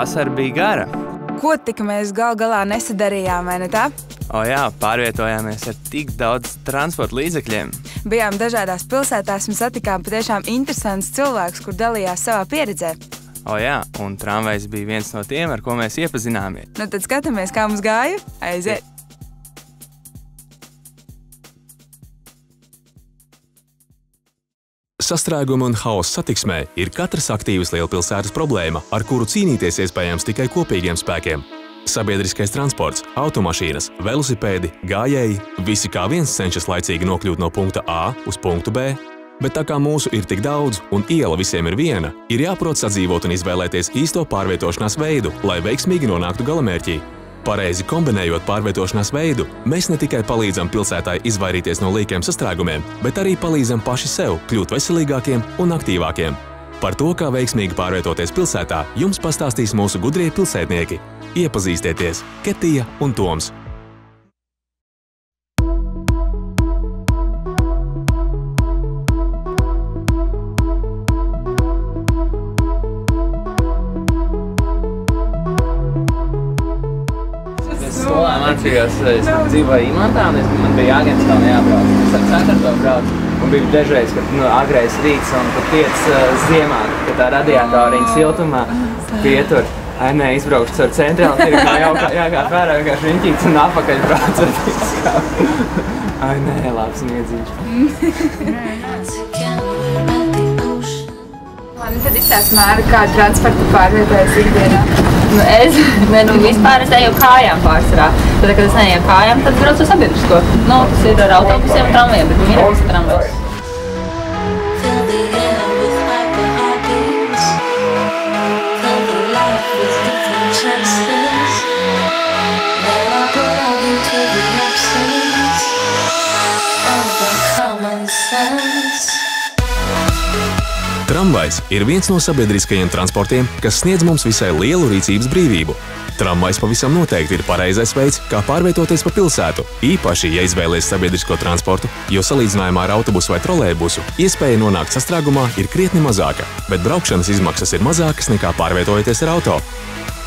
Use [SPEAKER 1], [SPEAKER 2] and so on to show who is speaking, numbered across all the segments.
[SPEAKER 1] vasara bija gara.
[SPEAKER 2] Ko tik mēs gal galā nesadarījām, vai ne tā?
[SPEAKER 1] O jā, pārvietojāmies ar tik daudz transporta līdzekļiem.
[SPEAKER 2] Bijām dažādās pilsētās un satikām patiešām interesants cilvēks, kur dalījās savā pieredzē.
[SPEAKER 1] O jā, un tramvajs bija viens no tiem, ar ko mēs iepazināmies.
[SPEAKER 2] Nu tad skatāmies, kā mums gāja. Aiziet!
[SPEAKER 3] Sastrēgumi un hauss satiksmē ir katras aktīvas lielpilsētas problēma, ar kuru cīnīties iespējams tikai kopīgiem spēkiem. Sabiedriskais transports, automašīnas, velosipēdi, gājēji – visi kā viens cenšas laicīgi nokļūt no punkta A uz punktu B. Bet tā kā mūsu ir tik daudz un iela visiem ir viena, ir jāprot sadzīvot un izvēlēties īsto pārvietošanās veidu, lai veiksmīgi nonāktu galamērķī. Pareizi kombinējot pārvietošanās veidu, mēs ne tikai palīdzam pilsētai izvairīties no liekiem sastrēgumiem, bet arī palīdzam paši sev kļūt veselīgākiem un aktīvākiem. Par to, kā veiksmīgi pārvietoties pilsētā, jums pastāstīs mūsu gudrie pilsētnieki. Iepazīstieties Ketija un Toms.
[SPEAKER 1] Skolā mācījos, es dzīvoju Imantā, un man bija Jāgenskalnā jābrauc. Es ar 4. braucu, un bija dažreiz, kad agrais rīts un pat 5 ziemā, kad tā radiatoriņa siltumā pietur. Ai, nē, izbraukšu caur centrālu, ir kā jākāp vērā, vienkārši riņķīts un apakaļ braucot. Ai, nē, labs niedzīši.
[SPEAKER 2] Tad izstāst Māra, kā transportu pārvietojas ikdienā.
[SPEAKER 4] Vispār es eju kājām pārsvarā. Tad, kad es neeju kājām, tad braucu sabiedrisko. Tas ir ar autobusiem un tramvajiem, bet mīļāks tramvajs.
[SPEAKER 3] Tramvajs ir viens no sabiedriskajiem transportiem, kas sniedz mums visai lielu rīcības brīvību. Tramvajs pavisam noteikti ir pareizais veids, kā pārvietoties pa pilsētu, īpaši, ja izvēlies sabiedrisko transportu, jo salīdzinājumā ar autobusu vai trolejbusu iespēja nonākt sastrēgumā ir krietni mazāka, bet braukšanas izmaksas ir mazākas nekā pārvietojoties ar auto.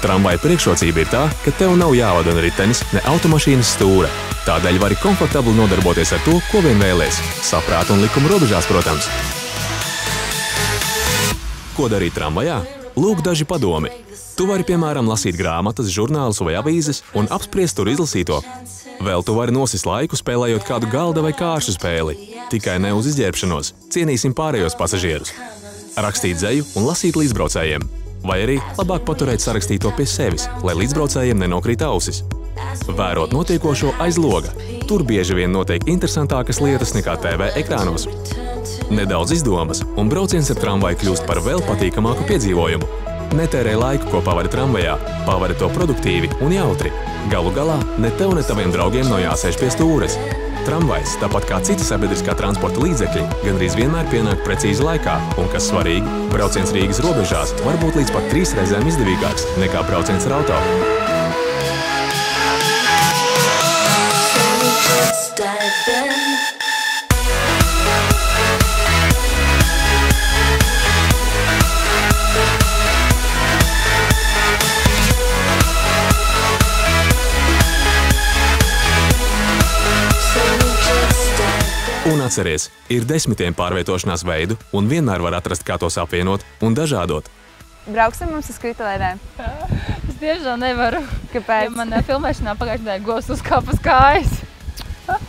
[SPEAKER 3] Tramvaja priekšrocība ir tā, ka tev nav jāvada ne ritenis, ne automašīnas stūra. Tādēļ vari komfortabli nodarboties ar to, ko vien vēlies. Saprāta un likuma robežās, protams. Ko darīt tramvajā? Lūk daži padomi. Tu vari, piemēram, lasīt grāmatas, žurnālus vai avīzes un apspriest tur izlasīto. Vēl tu vari nosist laiku, spēlējot kādu galda vai kāršu spēli. Tikai ne uz izģērbšanos. Cienīsim pārējos pasažierus. Rakstīt dzeju un lasīt līdzbraucējiem. Vai arī labāk paturēt sarakstīto pie sevis, lai līdzbraucējiem nenokrīt ausis. Vērot notiekošo aiz loga. Tur bieži vien notiek interesantākas lietas nekā TV ekrānos. Nedaudz izdomas, un brauciens ar tramvaju kļūst par vēl patīkamāku piedzīvojumu. Netērē laiku, ko pavadi tramvajā, pavadi to produktīvi un jautri. Galu galā ne tev, ne taviem draugiem nav jāsēž pie stūres. Tramvajs, tāpat kā citi sabiedriskā transporta līdzekļi, gandrīz vienmēr pienāk precīzi laikā, un, kas svarīgi, brauciens Rīgas robežās var būt līdz pat 3 reizēm izdevīgāks nekā brauciens ar auto. Un atceries, ir desmitiem pārvietošanās veidu, un vienmēr var atrast, kā tos apvienot un dažādot.
[SPEAKER 2] Brauksim mums uz krituleidēm?
[SPEAKER 4] Es tiešām nevaru.
[SPEAKER 2] Kāpēc?
[SPEAKER 4] Jo man filmēšanā pagājušajā nedēļā govs uzkāpa uz kājas.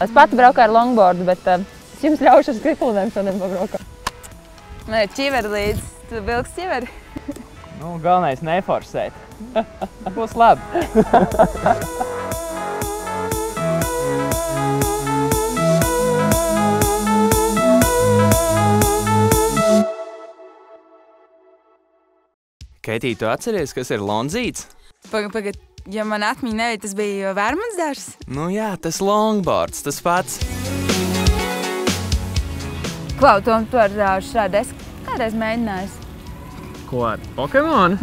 [SPEAKER 4] Es pati braucu ar longboardu, bet es jums ļaušu uz krituleidēm šodien pabraukāt.
[SPEAKER 2] Man ir ķiveri līdz. Tu vilks ķiveri?
[SPEAKER 1] Galvenais neforsēt. Būs labi. Ketī, tu atceries, kas ir longzīts?
[SPEAKER 2] Pagad, ja man atmiņa nevajag, tas bija vērmansdārs?
[SPEAKER 1] Nu jā, tas longboards, tas pats.
[SPEAKER 2] Klau, Tom, tu ar šādu desku kādreiz mēģinājis?
[SPEAKER 1] Ko ar Pokemonu?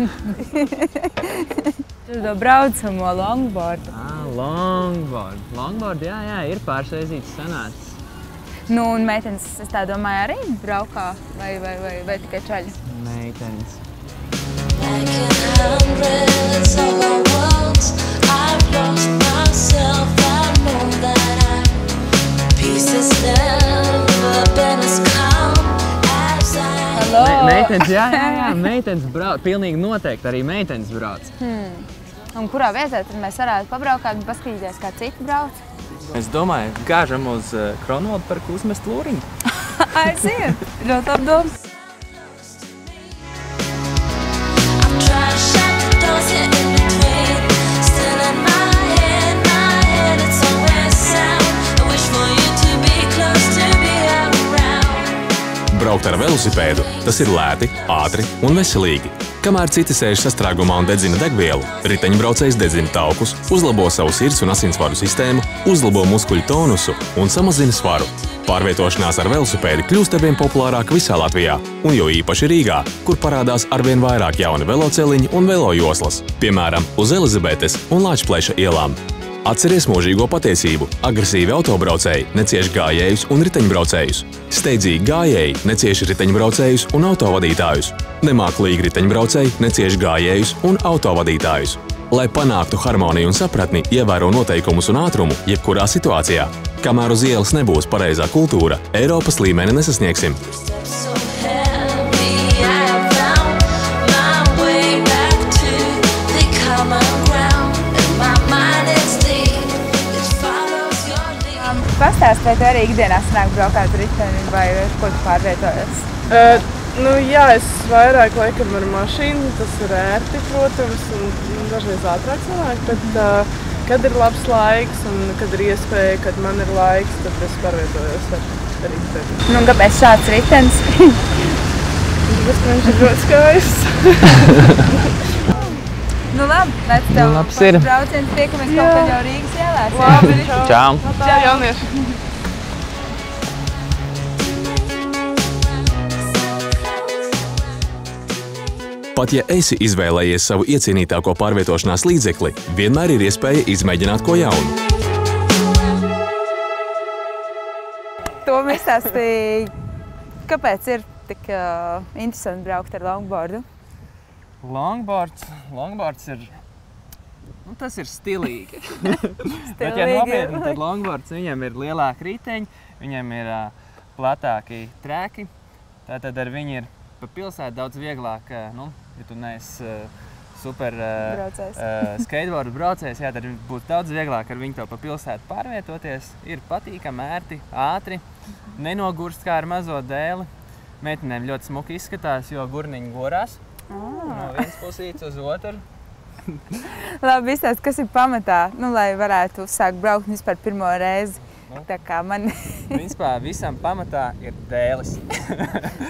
[SPEAKER 2] Tu to braucamo longboardu.
[SPEAKER 1] Longboard. Longboard, jā, ir pārsreizīts sanācis.
[SPEAKER 2] Nu, un meitenes, es tā domāju, arī braukā vai tikai čaļi?
[SPEAKER 1] Meitenes. Meitenes, jā, meitenes brauc, pilnīgi noteikti arī meitenes brauc.
[SPEAKER 2] Un kurā vietā tad mēs varētu pabraukāt un paskatīties, kā citi brauc?
[SPEAKER 1] Es domāju, gāžam uz Kronvaldu parku uzmest lūriņu.
[SPEAKER 2] Aiziet, ļoti apdoms.
[SPEAKER 3] Braukt ar velosipēdu, tas ir lēti, ātri un veselīgi. Kamēr citi sēž sastrēgumā un dedzina degvielu, riteņbraucējs dedzina taukus, uzlabo savu sirds un asinsvaru sistēmu, uzlabo muskuļu tonusu un samazina svaru. Pārvietošanās ar velosipēdu kļūst arvien populārāka visā Latvijā, un jo īpaši Rīgā, kur parādās arvien vairāk jauni veloceliņi un velojoslas, piemēram, uz Elizabetes un Lāčplēša ielām. Atceries mūžīgo patiesību. Agresīvi autobraucēji necieš gājējus un riteņbraucējus. Steidzīgi gājēji necieš riteņbraucējus un autovadītājus. Nemāklīgi riteņbraucēji necieš gājējus un autovadītājus. Lai panāktu harmoniju un sapratni, ievēro noteikumus un ātrumu jebkurā situācijā. Kamēr uz ielas nebūs pareizā kultūra, Eiropas līmeni nesasniegsim.
[SPEAKER 2] Pastāst, vai tu arī ikdienā sanāk braukāt riteni vai ko tu pārvietojies?
[SPEAKER 5] Jā, es vairāk laikam ar mašīnu, tas ir ērti, protams, un dažreiz ātrāk sanāk, bet kad ir labs laiks un kad ir iespēja, kad man ir laiks, tad es pārvietojos ar riteni.
[SPEAKER 2] Nu, kāpēc šāds ritenis?
[SPEAKER 5] Tāpēc, ka viņš ir ļoti skaists.
[SPEAKER 2] Nu labi, pēc tev brauciens tiekamies kaut kad jau Rīgas ielās.
[SPEAKER 5] Labi,
[SPEAKER 1] čau!
[SPEAKER 5] Čau, jaunieši!
[SPEAKER 3] Pat ja esi izvēlējies savu iecienītāko pārvietošanās līdzekli, vienmēr ir iespēja izmēģināt ko jaunu.
[SPEAKER 2] Tom izstāstīja, kāpēc ir tik interesanti braukt ar longboardu?
[SPEAKER 1] Longboards ir, tas ir stilīgi. Bet, ja nopietni, tad longboards, viņam ir lielāki riteņi, viņam ir platāki trēki, tātad ar viņu ir pa pilsētu daudz vieglāk, ja tu neesi super skateboardu braucējs, tad būs daudz vieglāk ar viņu to pa pilsētu pārvietoties. Ir patīkami, ērti, ātri, nenogurst kā ar mazo dēli. Meitenēm ļoti smuki izskatās, jo gurniņi gorās. No vienas pusītes uz otru.
[SPEAKER 2] Labi, izstāst, kas ir pamatā, lai varētu uzsākt braukt vispār pirmo reizi. Tā kā man...
[SPEAKER 1] Principā visam pamatā ir dēlis.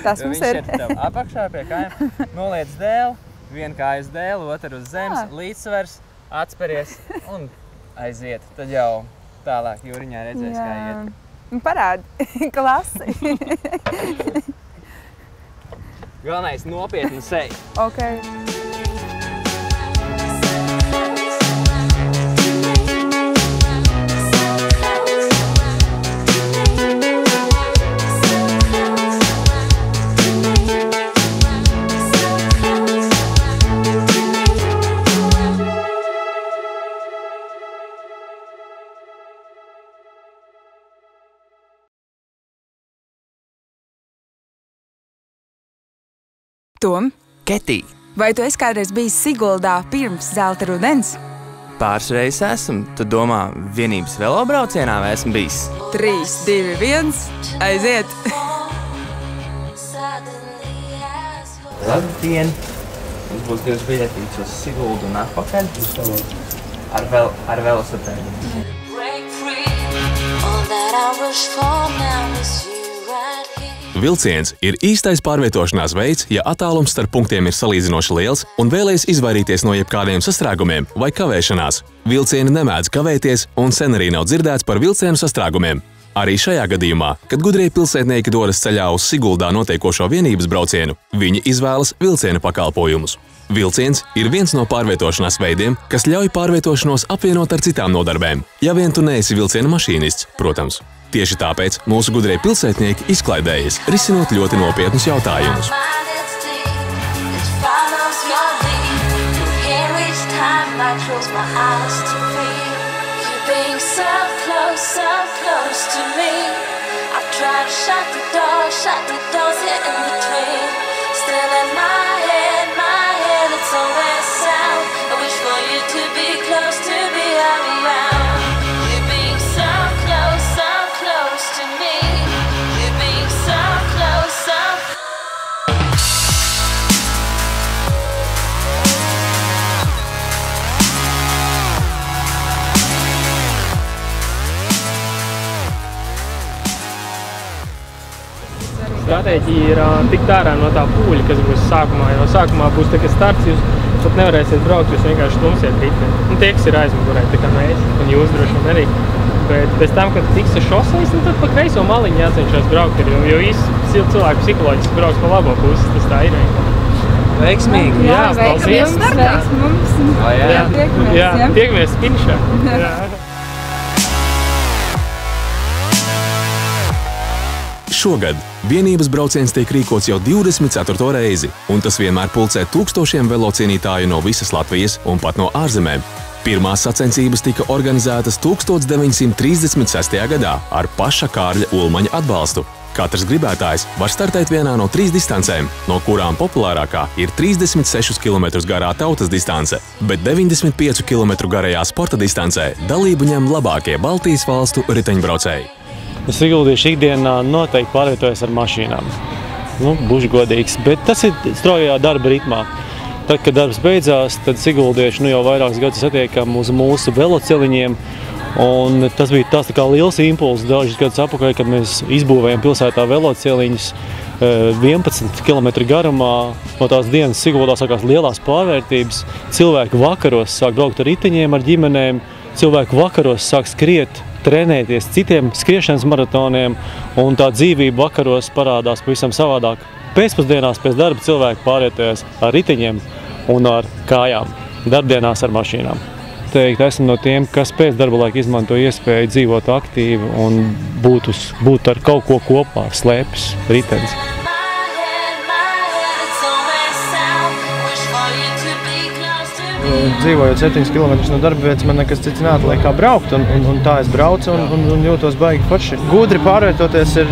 [SPEAKER 2] Tas mums ir.
[SPEAKER 1] Viņš ir tev apakšā pie kājām, noliec dēli, vienu kāju uz dēli, otru uz zemes, līdzsvers, atsperies un aiziet. Tad jau tālāk jūriņā redzēs, kā iet.
[SPEAKER 2] Parādi, klasi.
[SPEAKER 1] Galvenais nopietni seju.
[SPEAKER 2] Okay. Tom,
[SPEAKER 1] Ketī.
[SPEAKER 2] Vai tu esi kādreiz bijis Siguldā pirms zelta rudens?
[SPEAKER 1] Pāris reizes esmu. Tu domā, vienības velobraucienā vai esmu bijis?
[SPEAKER 2] 3, 2, 1, aiziet!
[SPEAKER 1] Labdien! Mums būs 2 biļetītes uz Siguldu un atpakaļ. Ar velosipēdu.
[SPEAKER 3] Vilciens ir īstais pārvietošanās veids, ja attālums starp punktiem ir salīdzinoši liels un vēlies izvairīties no jebkādiem sastrēgumiem vai kavēšanās. Vilcieni nemēdz kavēties un sen arī nav dzirdēts par vilcienu sastrēgumiem. Arī šajā gadījumā, kad gudrie pilsētnieki dodas ceļā uz Siguldā notiekošo vienības braucienu, viņi izvēlas vilciena pakalpojumus. Vilciens ir viens no pārvietošanās veidiem, kas ļauj pārvietošanos apvienot ar citām nodarbēm, ja vien tu neesi vilciena mašīnists, protams. Tieši tāpēc mūsu gudrie pilsētnieki izklaidējas, risinot ļoti nopietnus jautājumus.
[SPEAKER 6] I close my eyes to feel you being so close to me. I've tried to shut the doors here in between. Still in my head, it's always sound. I wish for you to be close to be around. You being so close to me. You being so close.
[SPEAKER 7] Stratēģija ir tikt ārā no tā pūļa, kas būs sākumā, jo sākumā būs tā, ka starts jūs pat nevarēsiet braukt, jūs vienkārši stumsiet riteni. Un tie, kas ir aizmugurē, tā kā mēs, un jūs droši vien arī. Bet pēc tam, kad tiks uz šoseis, tad pa kreiso maliņu jācenšas braukt, jo īsti cilvēku psiholoģiski brauks pa labo pusi, tas tā ir vienkārši.
[SPEAKER 1] Veiksmīgi!
[SPEAKER 7] Jā, paldies!
[SPEAKER 2] Startās mums!
[SPEAKER 7] Jā, tiekamies finišā!
[SPEAKER 3] Šogad vienības brauciens tiek rīkots jau 24. reizi, un tas vienmēr pulcē tūkstošiem velocienītāju no visas Latvijas un pat no ārzemēm. Pirmās sacensības tika organizētas 1936. gadā ar paša Kārļa Ulmaņa atbalstu. Katrs gribētājs var startēt vienā no 3 distancēm, no kurām populārākā ir 36 km garā tautas distance, bet 95 km garajā sporta distancē dalību ņem labākie Baltijas valstu riteņbraucēji.
[SPEAKER 8] Sigultieši ikdienā noteikti pārvietojas ar mašīnām. Būšu godīgs, bet tas ir straujā darba ritmā. Tad, kad darbs beidzās, tad sigultieši jau vairākus gadus satiekam uz mūsu veloceliņiem. Un tas bija tā kā liels impulss dažus gadus atpakaļ, kad mēs izbūvējam pilsētā veloceliņus 11 km garumā. No tās dienas Sigultā sākās lielās pārvērtības. Cilvēki vakaros sāk braukt ar riteņiem, ar ģimenēm. Cilvēki vakaros sāk skriet, trenēties citiem skriešanas maratoniem, un tā dzīvība vakaros parādās pavisam savādāk. Pēcpusdienās pēc darba cilvēki pārvietojas ar riteņiem un ar kājām, darbdienās ar mašīnām. Esmu no tiem, kas pēc darba laika izmanto iespēju dzīvot aktīvi un būt ar kaut ko kopā, slēpes, ritenis.
[SPEAKER 9] Dzīvojot 7 km no darba vietas, man nekas cits neatliek kā braukt, un tā es braucu un jūtos baigi forši. Gudri pārvietoties ir,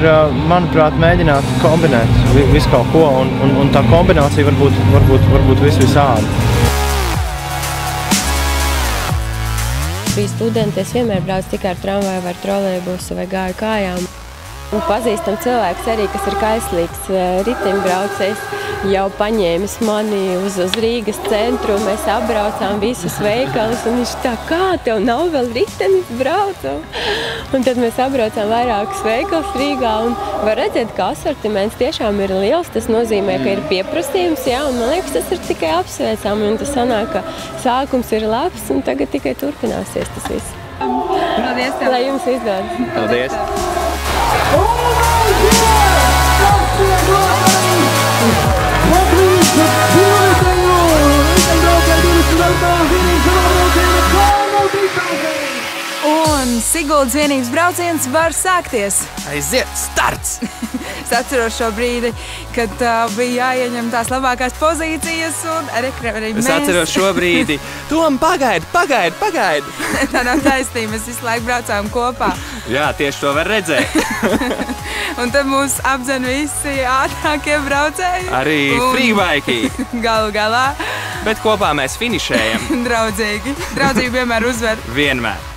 [SPEAKER 9] manuprāt, mēģināt kombinēt visu kaut ko, un tā kombinācija varbūt visādi.
[SPEAKER 10] Biju studenti, es vienmēr braucu tikai ar tramvaju vai trolejbusu vai gāju kājām. Un pazīstam cilvēks arī, kas ir kaislīgs riteņbraucējs, jau paņēmis mani uz Rīgas centru. Mēs apbraucām visus veikalus, un viņš tā, kā tev nav vēl ritenis braucu? Un tad mēs apbraucām vairākus veikalus Rīgā, un var redzēt, ka asortiments tiešām ir liels. Tas nozīmē, ka ir pieprasījums, jā, un man liekas, tas ir tikai apsveicami, un tas sanāk, ka sākums ir labs, un tagad tikai turpināsies tas viss.
[SPEAKER 2] Paldies tev!
[SPEAKER 10] Lai jums izdodas!
[SPEAKER 1] Paldies!
[SPEAKER 2] Un Sigultas vienības brauciens var sākties.
[SPEAKER 1] Aiziet, starts!
[SPEAKER 2] Es atceros šo brīdi, kad bija jāieņem tās labākās pozīcijas un arī mēs...
[SPEAKER 1] Es atceros šo brīdi. Tom, pagaidi!
[SPEAKER 2] Tā nav taisnība, mēs visu laiku braucām kopā.
[SPEAKER 1] Jā, tieši to var redzēt.
[SPEAKER 2] Un tad mūs apdzen visi ātrākie braucēji.
[SPEAKER 1] Arī freebikī.
[SPEAKER 2] Galu galā.
[SPEAKER 1] Bet kopā mēs finišējam.
[SPEAKER 2] Draudzīgi. Draudzīgi vienmēr uzvar.
[SPEAKER 1] Vienmēr.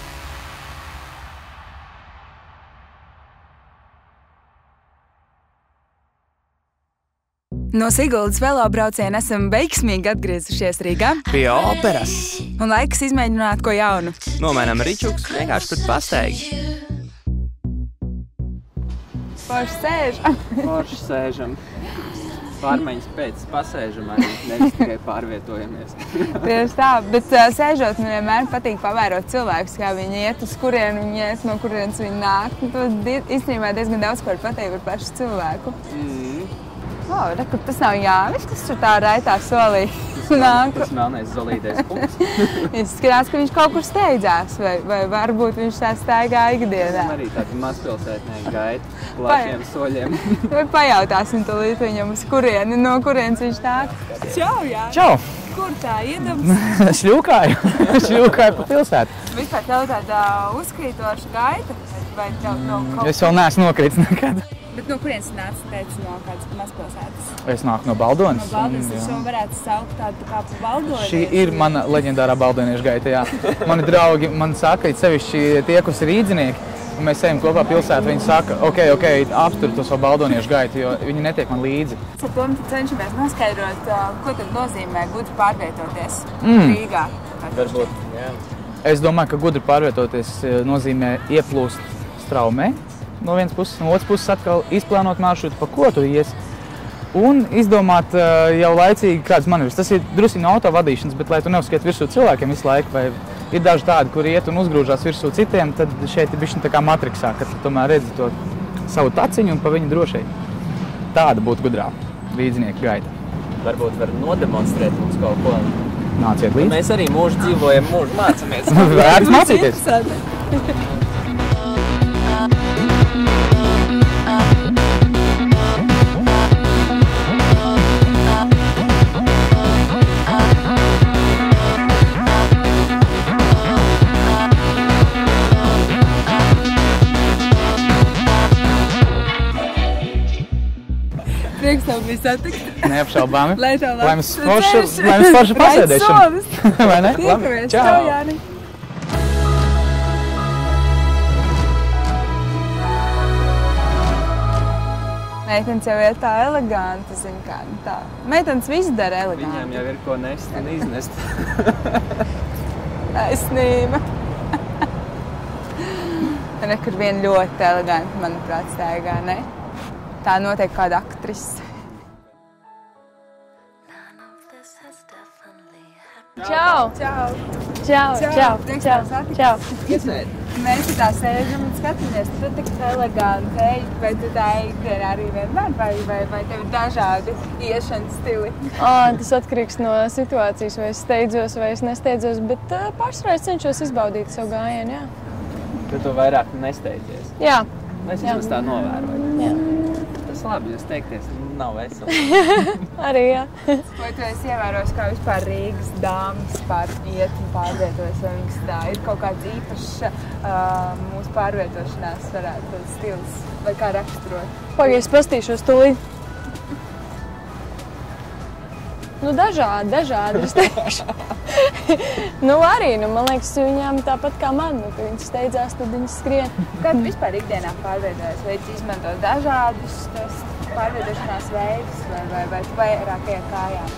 [SPEAKER 2] No Sigultas velobrauciena esam veiksmīgi atgriezušies Rīgā.
[SPEAKER 1] Pie operas.
[SPEAKER 2] Un laiks izmēģināt ko jaunu.
[SPEAKER 1] Nomainām ričuks vienkārši pret pasteigi. Forši sēžam. Pārmaiņas pēc pasēžam arī, nevis tikai pārvietojamies.
[SPEAKER 2] Tieši tā, bet sēžot man vienmēr patīk pavērot cilvēkus, kā viņi iet, uz kurienu viņi iet, no kurienes viņi nāk. To īstenībā diezgan daudz ko pateikt par pašu cilvēku. Tas nav Jānis, kas tur tā raitā solī.
[SPEAKER 1] tas melnais zolītais punkts.
[SPEAKER 2] Izskatās, ka viņš kaut kur steidzās, vai varbūt viņš tā staigā ikdienā.
[SPEAKER 1] Arī tāda mazpilsētnieka gaita, plašiem soļiem.
[SPEAKER 2] Vai pajautāsim tūlīt viņam, no kurienes viņš nāk? Čau, jā!
[SPEAKER 11] Čau!
[SPEAKER 2] Kur tā iedams?
[SPEAKER 11] Šļūkāju pa pilsētu.
[SPEAKER 2] Vispār tev tāda uzkrītoša gaita? Vai tev no kaut...
[SPEAKER 11] Es vēl neesmu nokritis nekad.
[SPEAKER 2] Bet no kurienes nāc, teici, no kādas mazpilsētas?
[SPEAKER 11] Es nāku no Baldonas.
[SPEAKER 2] No Baldonas, es jau varētu saukt tādu kā pa Baldoniešu.
[SPEAKER 11] Šī ir mana leģendārā baldoniešu gaita, jā. Mani draugi man saka, sevišķi tie, kas ir rīdzinieki, un mēs ejam kopā pilsētu, viņi saka, ok, aptur to savu baldoniešu gaitu, jo viņi netiek man līdzi.
[SPEAKER 2] Ar to cenšamies noskaidrot, ko tad nozīmē gudri pārvietoties Rīgā.
[SPEAKER 1] Varbūt, jā.
[SPEAKER 11] Es domāju, ka gudri pārvietoties nozīmē ieplūst straumē no vienas puses, no otras puses atkal izplānot maršrutu, pa ko tu ies. Un izdomāt jau laicīgi kādas manevras. Tas ir drusi no auto vadīšanas, bet lai tu neuzskiet virsū cilvēkiem visu laiku, vai ir daži tādi, kuri iet un uzgrūžās virsū citiem, tad šeit ir bišķiņ tā kā matriksā, ka tu tomēr redzi to savu taciņu un pa viņu drošai. Tāda būtu gudrā rīdzinieka gaita.
[SPEAKER 1] Varbūt var nodemonstrēt mums kaut ko.
[SPEAKER 11] Nāciet līdzi.
[SPEAKER 1] Mēs arī mūžu dzīvojam, mūžu mācamies.
[SPEAKER 11] Vērts mācīties.
[SPEAKER 2] Prieks tev bija satikt.
[SPEAKER 11] Neapšaubāmi.
[SPEAKER 2] Lai tev labs
[SPEAKER 11] forša pasēdēšana. Vai ne?
[SPEAKER 2] Tiekamies. Čau, Jāni. Meitenes jau ir tā eleganta, zin kā, tā. Meitenes visu dara eleganti.
[SPEAKER 1] Viņām jau ir ko nest un iznest.
[SPEAKER 2] Taisnība. Nekur vien ļoti eleganti, manuprāt, staigā, ne? Tā notiek kāda aktrise.
[SPEAKER 10] Čau!
[SPEAKER 2] Čau!
[SPEAKER 10] Čau!
[SPEAKER 2] Mēs tā sēžam un skatāmies, tu tik eleganti ej, vai tu tā ikdienā arī vienmēr, vai tev ir dažādi iešanas stili?
[SPEAKER 10] Tas atkarīgs no situācijas, vai es steidzos, vai es nesteidzos, bet pārsvarā es cenšos izbaudīt savu gājienu, jā.
[SPEAKER 1] Tad tu vairāk nesteidzies?
[SPEAKER 10] Jā.
[SPEAKER 1] Es vismaz tā novēroju.
[SPEAKER 10] Jā.
[SPEAKER 1] Tas labi, jūs teikties, nav veseli.
[SPEAKER 10] Arī, jā.
[SPEAKER 2] Vai tu esi ievērojis, kā vispār Rīgas dāmas iet un pārvietojas, vai viņas tā ir kaut kāds īpašs mūsu pārvietošanās varētu būt stils, vai kā raksturot?
[SPEAKER 10] Pagaid, es pastīšos tūlīt. Dažādi, es teikšu. Arī, man liekas, viņām tāpat kā man, kad viņas steidzās, tad viņas skrien.
[SPEAKER 2] Kā tu vispār ikdienā pārvietojas? Vai tu izmanto dažādus pārvietošanās veidus, vai tu vairāk ej kājām?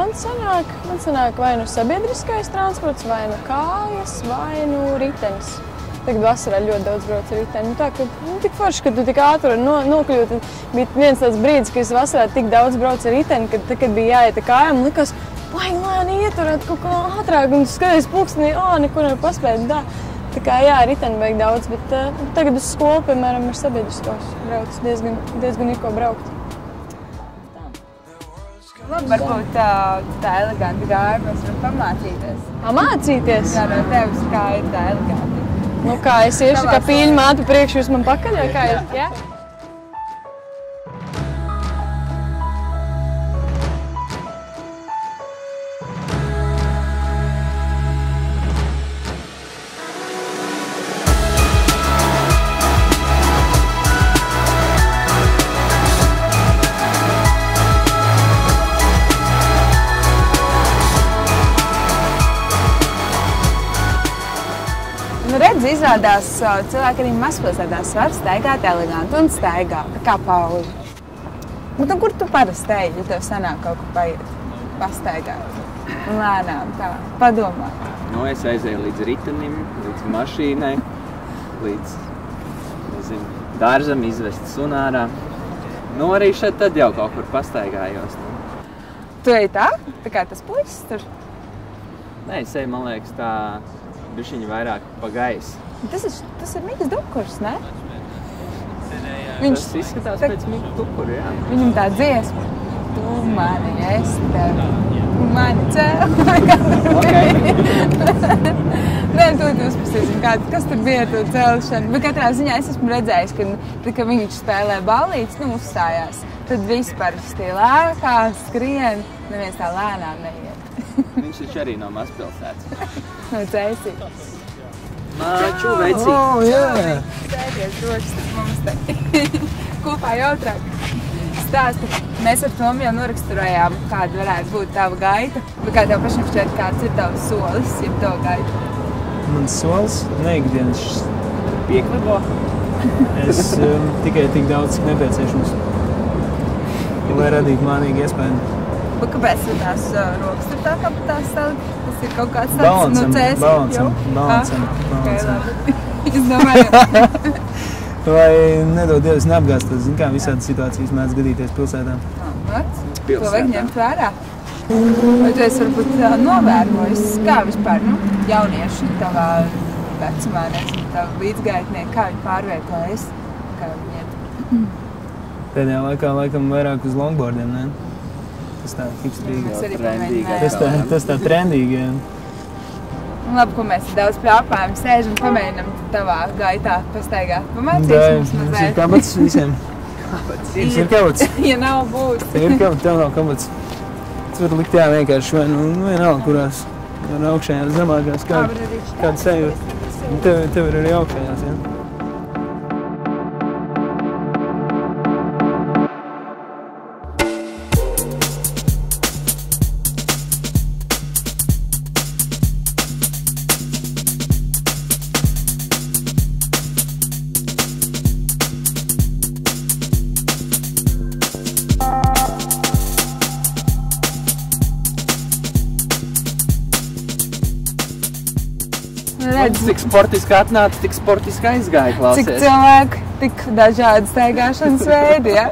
[SPEAKER 10] Man sanāk vai nu sabiedriskais transports, vai nu kājas, vai nu ritenis. Tagad vasarā ļoti daudz brauc ar riteni. Tā, ka tik forši, ka tu tik ātri nokļūt. Bija viens tāds brīdis, ka es vasarā tik daudz braucu ar riteni, kad bija jāiet ar kājām, un likās, baigi lēni ieturēt kaut ko ātrāk, un tu skaties pulkstenī, nekur nevar paspēt. Tā kā jā, riteni vajag daudz, bet tagad uz skolu, piemēram, ar sabiedriskos brauc. Diezgan ir ko braukt.
[SPEAKER 2] Varbūt tā eleganti gāja, mēs varam pamācīties.
[SPEAKER 10] Mācīties?
[SPEAKER 2] Jā, no tevis, kā ir tā eleganti.
[SPEAKER 10] Kā es iešu, kā pīļu mātu priekš, jūs man pakaļ, vai kā ir? Jā?
[SPEAKER 2] Redz, izrādās, cilvēki arī mazpilsētās var staigāt eleganti un staigā, kā Pauli. Kur tu parasti ej, ja tev sanāk kaut ko paiet, pastaigāt? Lēnām, tā, padomā.
[SPEAKER 1] Es aizēju līdz ritenim, līdz mašīnai, līdz, dārzam izvest sunārā. Arī šeit tad jau kaut kur pastaigājos.
[SPEAKER 2] Tu ej tā? Tā kā tas puisis tur?
[SPEAKER 1] Nē, es eju, man liekas, tā bišķiņi vairāk pa gaisu.
[SPEAKER 2] Tas ir Mikas Dukurs, ne?
[SPEAKER 1] Tas izskatās pēc Mika Dukura, jā.
[SPEAKER 2] Viņam tā dziesma. Tu mani, es tevi. mani cēla. Nē, tu uzpasīsim, kas tur bija ar to celšanu. Bet katrā ziņā es esmu redzējis, ka viņš spēlē ballītes, uzstājās. Tad viss parasti lēkā, skrien, neviens tā lēnām neiet.
[SPEAKER 1] Viņš taču arī no mazpilsētas.
[SPEAKER 2] No Cēsīs.
[SPEAKER 1] Maču, vecīt.
[SPEAKER 2] Jā. Sēdies droši mums te. Kopā jautrāk. Stāsti. Mēs ar Tomu jau noraksturējām, kāda varētu būt tava gaita. Bet kā tev pašam šķiet, kāds ir tavs solis, ja tava gaita?
[SPEAKER 9] Mans solis neikdienas
[SPEAKER 1] Pieklibo?
[SPEAKER 9] Es tikai tik daudz nepieciešams, lai radītu mānīgu iespēju.
[SPEAKER 2] Bet kāpēc tās rokas ir tā kā tās salikt? Tas ir kaut kāds tāds no Cēsīs?
[SPEAKER 9] Balansam.
[SPEAKER 2] Es domāju.
[SPEAKER 9] Lai nedod Dievs neapgāstos, zin kā visādas situācijas mēdz gadīties pilsētām.
[SPEAKER 2] To vajag ņemt vērā. Vai tu esi varbūt novērojis, kā vispār jaunieši tavā vecumā, nezinu, tavu līdzgaitnieki, kā viņi pārvietojas, kā viņi iet?
[SPEAKER 9] Pēdējā laikā laikam vairāk uz longboardiem, ne? Tas tā hipstrīgi. Tas tā trendīgi, jā.
[SPEAKER 2] Labi, ko mēs daudz pļāpājam, sēžam, pamēģinam tavā gaitā pastaigāt. Pamācīsim mums mazliet.
[SPEAKER 9] Mums ir kabats visiem. Mums ir kabats.
[SPEAKER 2] Ja nav būs.
[SPEAKER 9] Ir kabats, tev nav kabats. Tas var likt jā vienkārši vai vienalga, kurās var augšējās zemākās kāda sajūta. Tev ir arī augšējās, jā.
[SPEAKER 1] Cik sportiski atnāca, tik sportiski aizgāja, klausies.
[SPEAKER 2] Cik cilvēki, tik dažādi staigāšanas veidi, ja?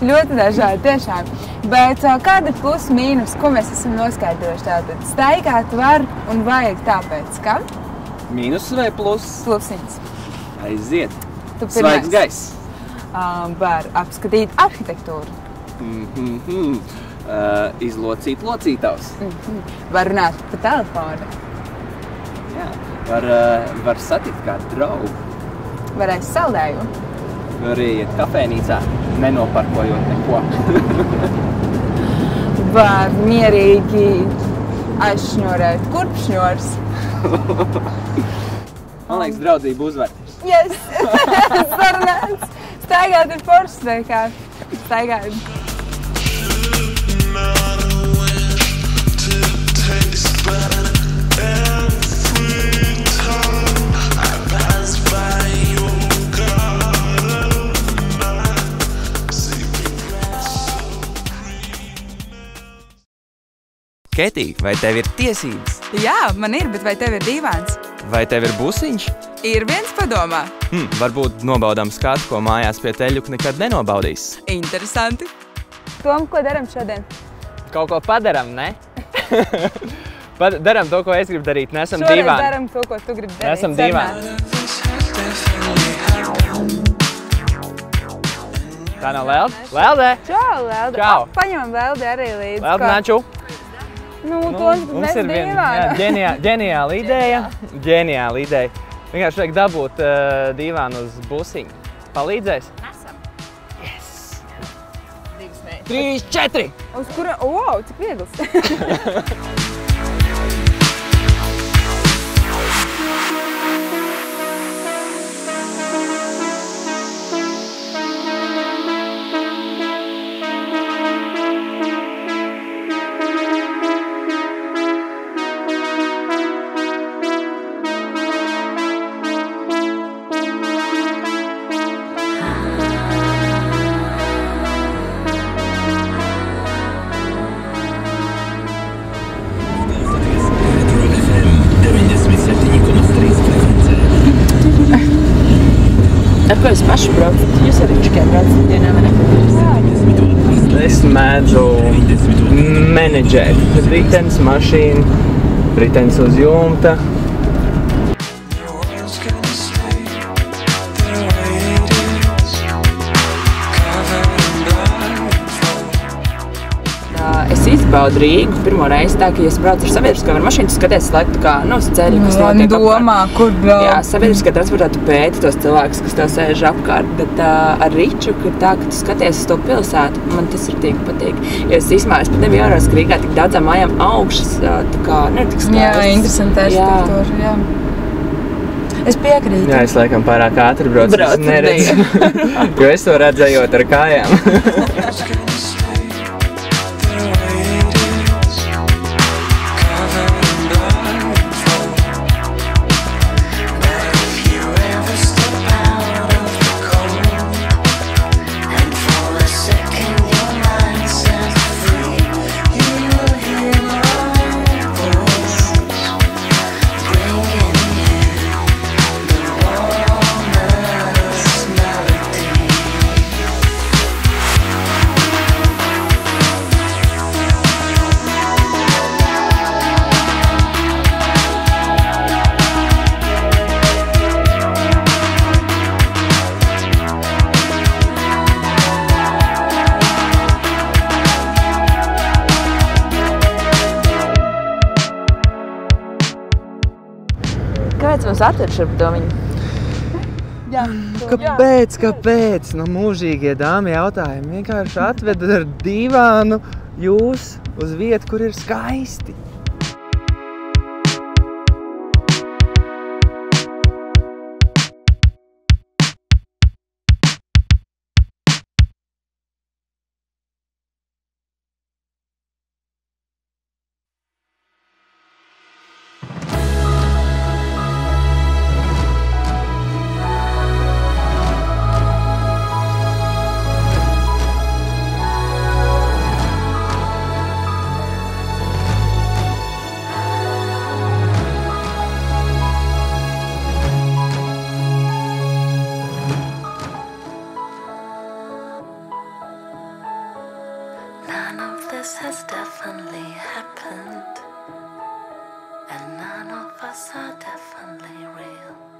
[SPEAKER 2] Ļoti dažādi, tiešām. Bet kāda ir plus mīnus, ko mēs esam noskaidrojuši tātad? Staigāt var un vajag tāpēc, kam?
[SPEAKER 1] Mīnus vai plus?
[SPEAKER 2] Plusiņas.
[SPEAKER 1] Aiziet. Svaigs gaiss.
[SPEAKER 2] Var apskatīt arhitektūru.
[SPEAKER 1] Izlocīt locītavs.
[SPEAKER 2] Var runāt pa telefonu.
[SPEAKER 1] Jā. Var satikt kādu draugu.
[SPEAKER 2] Var aiz saldējumu.
[SPEAKER 1] Var iet kafēnīcā, nenoparkojot neko.
[SPEAKER 2] Var mierīgi aizšņorēt kurpšņors.
[SPEAKER 1] Man liekas, draudzība uzvar.
[SPEAKER 2] Yes! Sarunāts. Staigāt ir foršs vienkārši. Staigāt.
[SPEAKER 1] Ketī, vai tev ir tiesības?
[SPEAKER 2] Jā, man ir, bet vai tev ir dīvāns?
[SPEAKER 1] Vai tev ir busiņš?
[SPEAKER 2] Ir viens padomā.
[SPEAKER 1] Varbūt nobaudām skatu, ko mājās pie teļuka nekad nenobaudīs.
[SPEAKER 2] Interesanti. Tom, ko daram šodien?
[SPEAKER 1] Kaut ko padaram, ne? Daram to, ko es gribu darīt. Nesam dīvāni.
[SPEAKER 2] Šoreiz daram to, ko tu gribi darīt.
[SPEAKER 1] Nesam dīvāni. Tā nav Lelde? Lelde!
[SPEAKER 2] Čau, Lelde!
[SPEAKER 1] Čau!
[SPEAKER 2] Paņemam Lelde arī līdzi.
[SPEAKER 1] Lelde, naču!
[SPEAKER 2] Mums ir
[SPEAKER 1] viena ģeniāla ideja. Ģeniāla ideja. Vienkārši vajag dabūt dīvānu uz busiņu. Palīdzēs?
[SPEAKER 2] Nesam.
[SPEAKER 1] Yes! 3, 4!
[SPEAKER 2] Uz kura? Wow, cik viegls!
[SPEAKER 1] Ar ko es paši braucu? Jūs arī tikai braucat dienā, vai ne? Es mēdzu menedžēt ritenes, mašīnu, ritenes uz jumta.
[SPEAKER 12] es izbaudu Rīgu pirmo reizi tā, ka, ja es braucu ar sabiedrisko mašīnu, tu skaties laiku tā kā, uz ceļu, kas notiek
[SPEAKER 2] domā, kur brauc.
[SPEAKER 12] Jā, sabiedriskā transportā tu pēti tos cilvēkus, kas tev sēž apkārt, bet ar Ričuku ir tā, ka tu skaties uz to pilsētu, man tas ir tik patīk. Jo es īsmā, es pat nebiju ievēros, ka Rīgā tik daudzām mājām augšas, tā kā, tik skaists.
[SPEAKER 2] Jā, interesanti arhitektūra, jā. Es piekrītu.
[SPEAKER 1] Jā, es laikam pārāk ātri braucu, es neredzu, jo es to redzējot ar kājām.
[SPEAKER 12] Kāpēc mums atver šurp domiņu?
[SPEAKER 1] Kāpēc? No mūžīgie dāmi jautājumi. Vienkārši atved ar divānu jūs uz vietu, kur ir skaisti.
[SPEAKER 6] None of this has definitely happened, and none of us are definitely real.